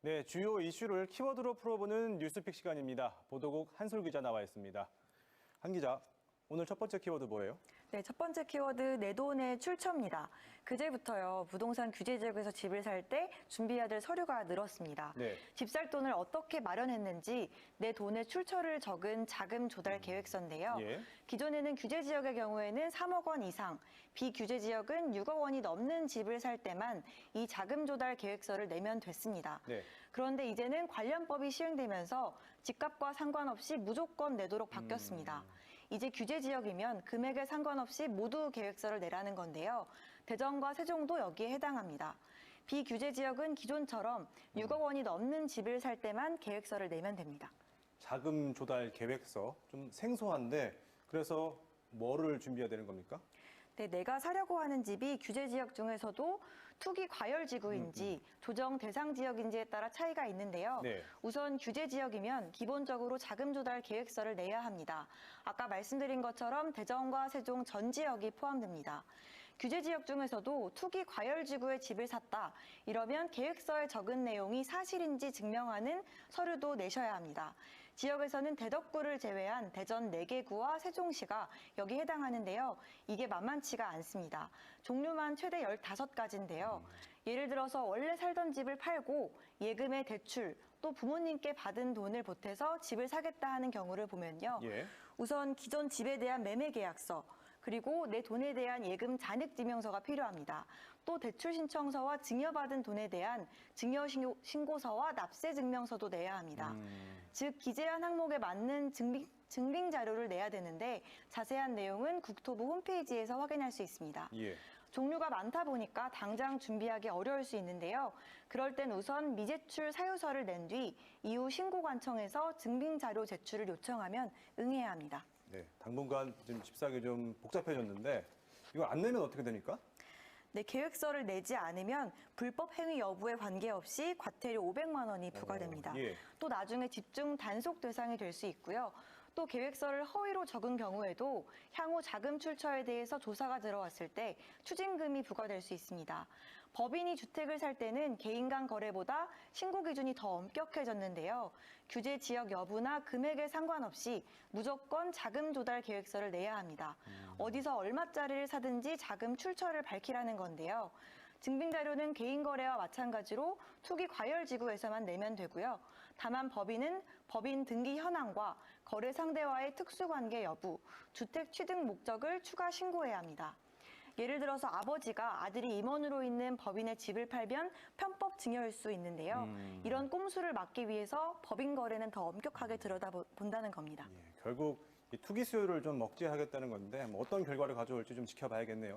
네, 주요 이슈를 키워드로 풀어보는 뉴스픽 시간입니다. 보도국 한솔 기자 나와 있습니다. 한 기자, 오늘 첫 번째 키워드 뭐예요? 네, 첫 번째 키워드 내 돈의 출처입니다. 그제부터요, 부동산 규제 지역에서 집을 살 때 준비해야 될 서류가 늘었습니다. 네. 집 살 돈을 어떻게 마련했는지 내 돈의 출처를 적은 자금 조달 계획서인데요. 예. 기존에는 규제 지역의 경우에는 3억 원 이상, 비규제 지역은 6억 원이 넘는 집을 살 때만 이 자금 조달 계획서를 내면 됐습니다. 네. 그런데 이제는 관련법이 시행되면서 집값과 상관없이 무조건 내도록 바뀌었습니다. 이제 규제 지역이면 금액에 상관없이 모두 계획서를 내라는 건데요. 대전과 세종도 여기에 해당합니다. 비규제 지역은 기존처럼 6억 원이 넘는 집을 살 때만 계획서를 내면 됩니다. 자금 조달 계획서, 좀 생소한데 그래서 뭐를 준비해야 되는 겁니까? 네, 내가 사려고 하는 집이 규제 지역 중에서도 투기 과열 지구인지 조정 대상 지역인지에 따라 차이가 있는데요. 네. 우선 규제 지역이면 기본적으로 자금 조달 계획서를 내야 합니다. 아까 말씀드린 것처럼 대전과 세종 전 지역이 포함됩니다. 규제 지역 중에서도 투기 과열 지구에 집을 샀다. 이러면 계획서에 적은 내용이 사실인지 증명하는 서류도 내셔야 합니다. 지역에서는 대덕구를 제외한 대전 4개 구와 세종시가 여기 해당하는데요. 이게 만만치가 않습니다. 종류만 최대 15가지인데요. 예를 들어서 원래 살던 집을 팔고 예금의 대출, 또 부모님께 받은 돈을 보태서 집을 사겠다 하는 경우를 보면요. 예. 우선 기존 집에 대한 매매 계약서, 그리고 내 돈에 대한 예금 잔액 증명서가 필요합니다. 또 대출 신청서와 증여받은 돈에 대한 증여 신고서와 납세 증명서도 내야 합니다. 즉 기재한 항목에 맞는 증빙 자료를 내야 되는데 자세한 내용은 국토부 홈페이지에서 확인할 수 있습니다. 예. 종류가 많다 보니까 당장 준비하기 어려울 수 있는데요. 그럴 땐 우선 미제출 사유서를 낸 뒤 이후 신고관청에서 증빙 자료 제출을 요청하면 응해야 합니다. 네, 당분간 좀 집 사기 좀 복잡해졌는데 이거 안 내면 어떻게 됩니까? 네, 계획서를 내지 않으면 불법 행위 여부에 관계없이 과태료 500만 원이 부과됩니다. 예. 또 나중에 집중 단속 대상이 될 수 있고요. 또 계획서를 허위로 적은 경우에도 향후 자금 출처에 대해서 조사가 들어왔을 때 추징금이 부과될 수 있습니다. 법인이 주택을 살 때는 개인 간 거래보다 신고 기준이 더 엄격해졌는데요. 규제 지역 여부나 금액에 상관없이 무조건 자금 조달 계획서를 내야 합니다. 어디서 얼마짜리를 사든지 자금 출처를 밝히라는 건데요. 증빙 자료는 개인 거래와 마찬가지로 투기 과열 지구에서만 내면 되고요. 다만 법인은 법인 등기 현황과 거래 상대와의 특수관계 여부, 주택 취득 목적을 추가 신고해야 합니다. 예를 들어서 아버지가 아들이 임원으로 있는 법인의 집을 팔면 편법 증여일 수 있는데요. 이런 꼼수를 막기 위해서 법인 거래는 더 엄격하게 들여다본다는 겁니다. 예, 결국 이 투기 수요를 좀 억제하겠다는 건데 어떤 결과를 가져올지 좀 지켜봐야겠네요.